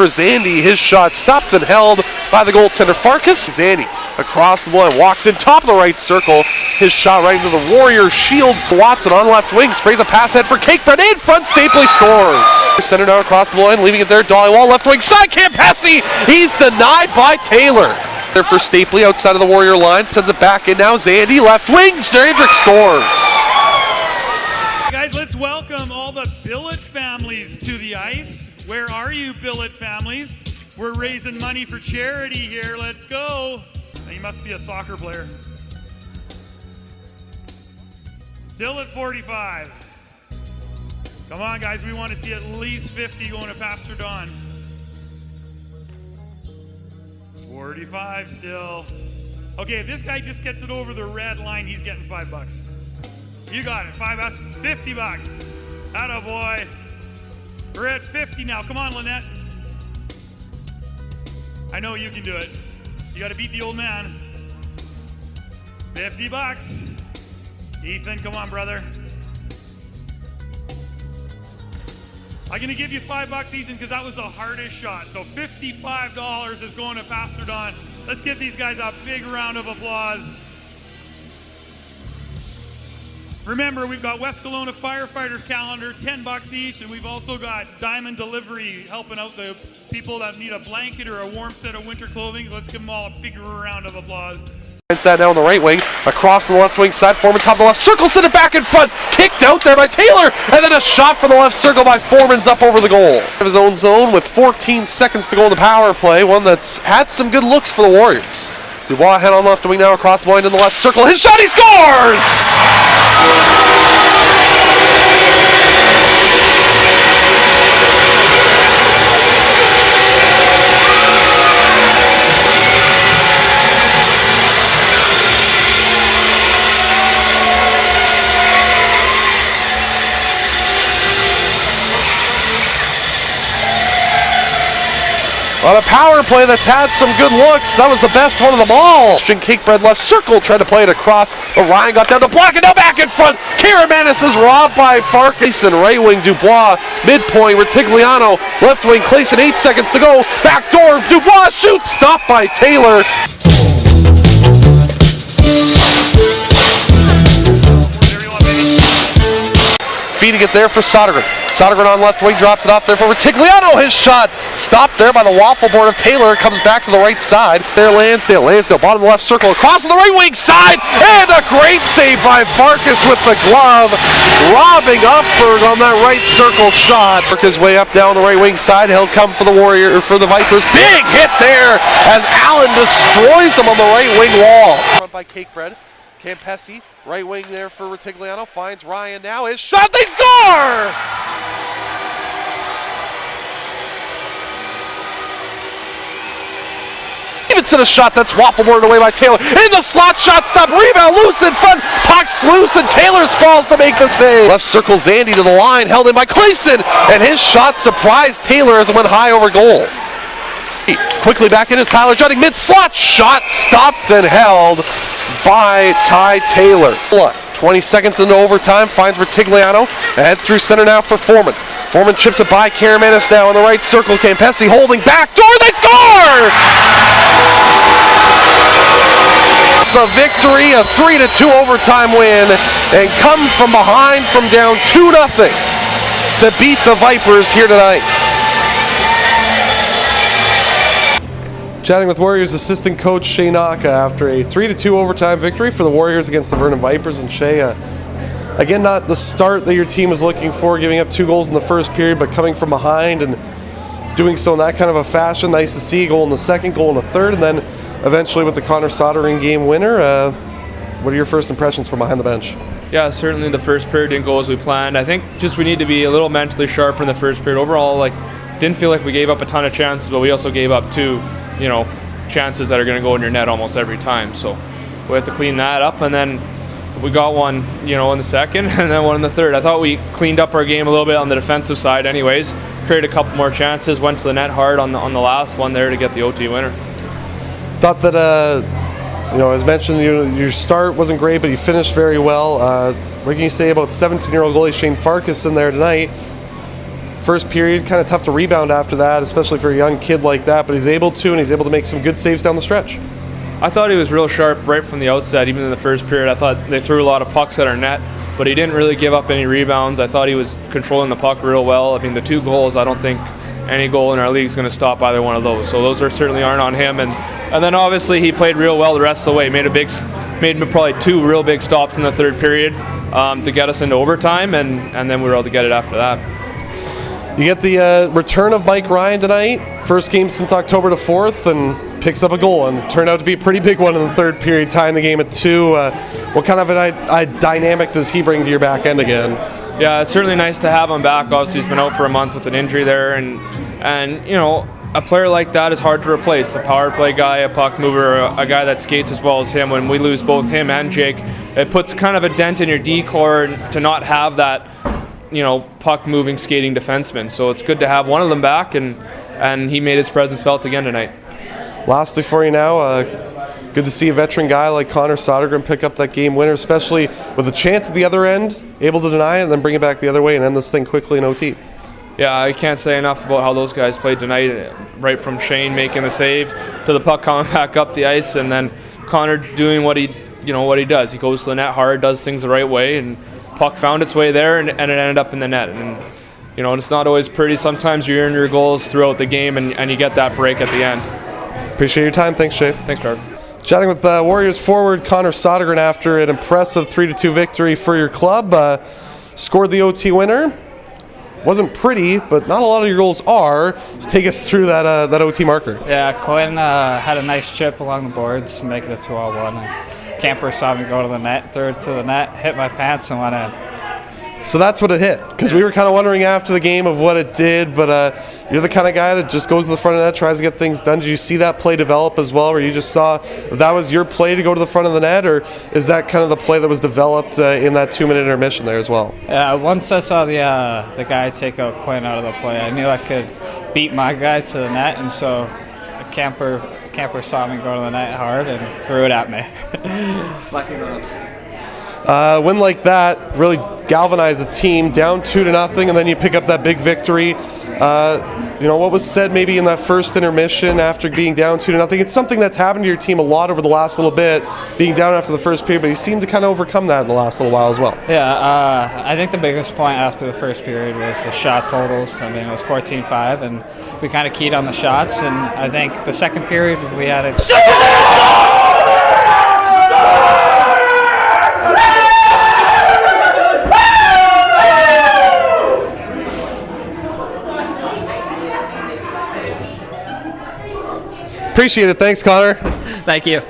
for Zandy. His shot stopped and held by the goaltender Farkas. Zandy across the line, walks in top of the right circle. His shot right into the Warriors' shield. Watson on left wing, sprays a pass head for Cakebread. In front, Stapley scores. Center down across the line, leaving it there. Dollywall left wing side, Campesi. He's denied by Taylor. There for Stapley outside of the Warrior line, sends it back in now. Zandy left wing, Jandrick scores. Guys, let's welcome all the billet families to the ice. Where are you, billet families? We're raising money for charity here. Let's go. You must be a soccer player. Still at 45. Come on, guys. We want to see at least 50 going to Pastor Don. 45 still. Okay, if this guy just gets it over the red line, he's getting $5. You got it. $5, $50. Atta boy. We're at 50 now. Come on, Lynette. I know you can do it. You got to beat the old man. $50. Ethan, come on, brother. I'm going to give you $5, Ethan, because that was the hardest shot. So $55 is going to Pastor Don. Let's give these guys a big round of applause. Remember, we've got West Kelowna firefighter calendar, $10 each, and we've also got Diamond Delivery helping out the people that need a blanket or a warm set of winter clothing. Let's give them all a big round of applause. Against that now on the right wing, across the left wing side, Foreman top of the left circle, send it back in front, kicked out there by Taylor, and then a shot from the left circle by Foreman's up over the goal. His own zone with 14 seconds to go in the power play, one that's had some good looks for the Warriors. Dubois head on left wing now across the line in the left circle. His shot, he scores! On a power play that's had some good looks. That was the best one of them all. Cakebread left circle, tried to play it across, but Ryan got down to block it, now back in front. Karamanis is robbed by Farkas. Right wing, Dubois, midpoint, Retigliano, left wing, Clayson, 8 seconds to go. Back door, Dubois shoots, stopped by Taylor. Feeding it there for Sodergren. Sodergren on left wing, drops it off there for Retigliano. His shot stopped there by the waffle board of Taylor. Comes back to the right side. There, Lansdale, bottom left circle, across to the right wing side, and a great save by Farkas with the glove, robbing Upberg on that right circle shot. Work his way up down the right wing side. He'll come for the Vipers. Big hit there as Allen destroys him on the right wing wall. Front by Cakebread. Campesi, right wing there for Retigliano, finds Ryan now, his shot, they score! Stevenson a shot that's waffle-boarded away by Taylor. In the slot, shot stop, rebound, loose in front, puck's loose, and Taylor's falls to make the save. Left circle, Zandy to the line, held in by Clayson, and his shot surprised Taylor as it went high over goal. Quickly back in is Tyler Juding, mid-slot, shot stopped and held by Ty Taylor. 20 seconds into overtime, finds Retigliano, ahead through center now for Foreman. Foreman chips it by Karamanis now on the right circle, Campesi holding back door, they score! The victory, a 3-2 overtime win, and come from behind from down 2-0 to beat the Vipers here tonight. Chatting with Warriors assistant coach Shay Naka after a 3-2 overtime victory for the Warriors against the Vernon Vipers. And Shay, again, not the start that your team was looking for, giving up 2 goals in the first period, but coming from behind and doing so in that kind of a fashion. Nice to see a goal in the second, goal in the third, and then eventually with the Connor Sodergren game winner. What are your first impressions from behind the bench? Yeah, certainly the first period didn't go as we planned. I think just we need to be a little mentally sharper in the first period. Overall, didn't feel like we gave up a ton of chances, but we also gave up 2 chances that are going to go in your net almost every time. So we have to clean that up, and then we got one, in the second, and then one in the third. I thought we cleaned up our game a little bit on the defensive side anyways, created a couple more chances, went to the net hard on the last one there to get the OT winner. Thought that, as mentioned, your start wasn't great, but you finished very well. What can you say about 17-year-old goalie Shane Farkas in there tonight? first period. Kind of tough to rebound after that, especially for a young kid like that, but he's able to, and he's able to make some good saves down the stretch. I thought he was real sharp right from the outset, even in the first period. I thought they threw a lot of pucks at our net, but he didn't really give up any rebounds. I thought he was controlling the puck real well. I mean, the 2 goals, I don't think any goal in our league is going to stop either one of those. So those certainly aren't on him. And then obviously he played real well the rest of the way. Made probably 2 real big stops in the third period to get us into overtime, and then we were able to get it after that. You get the return of Mike Ryan tonight, first game since October the 4th, and picks up a goal, and turned out to be a pretty big one in the third period, tying the game at 2. What kind of a dynamic does he bring to your back end again? Yeah, it's certainly nice to have him back. Obviously, he's been out for a month with an injury there, and you know, a player like that is hard to replace. A power play guy, a puck mover, a guy that skates as well as him. When we lose both him and Jake, it puts kind of a dent in your D-core to not have that, you know, puck-moving, skating defenseman. So it's good to have one of them back, and he made his presence felt again tonight. Lastly for you now, good to see a veteran guy like Connor Sodergren pick up that game winner, especially with a chance at the other end, able to deny it and then bring it back the other way and end this thing quickly in OT. Yeah, I can't say enough about how those guys played tonight, right from Shane making the save to the puck coming back up the ice, and then Connor doing what he does. He goes to the net hard, does things the right way, and puck found its way there, and it ended up in the net. And you know, it's not always pretty. Sometimes you earn your goals throughout the game, and you get that break at the end. Appreciate your time. Thanks, Shane. Thanks, Trevor. Chatting with Warriors forward Connor Sodergren after an impressive 3-2 victory for your club. Scored the OT winner. Wasn't pretty, but not a lot of your goals are. Just take us through that OT marker. Yeah, Quinn had a nice chip along the boards, make it a 2-on-1. And Camper saw me go to the net, threw it to the net, hit my pants, and went in. So that's what it hit, because we were kind of wondering after the game of what it did, but you're the kind of guy that just goes to the front of the net, tries to get things done. Did you see that play develop as well, where you just saw that was your play to go to the front of the net, or is that kind of the play that was developed in that 2-minute intermission there as well? Yeah, once I saw the guy take out Quinn out of the play, I knew I could beat my guy to the net, and so Camper saw me go to the net hard and threw it at me. Lucky moves. Win like that really galvanized the team, down 2-0, and then you pick up that big victory. You know, what was said maybe in that first intermission after being down 2-0? It's something that's happened to your team a lot over the last little bit, being down after the first period, but you seem to kind of overcome that in the last little while as well. Yeah, I think the biggest point after the first period was the shot totals. I mean, it was 14-5, and we kind of keyed on the shots, and I think the second period we had a... Appreciate it. Thanks, Connor. Thank you.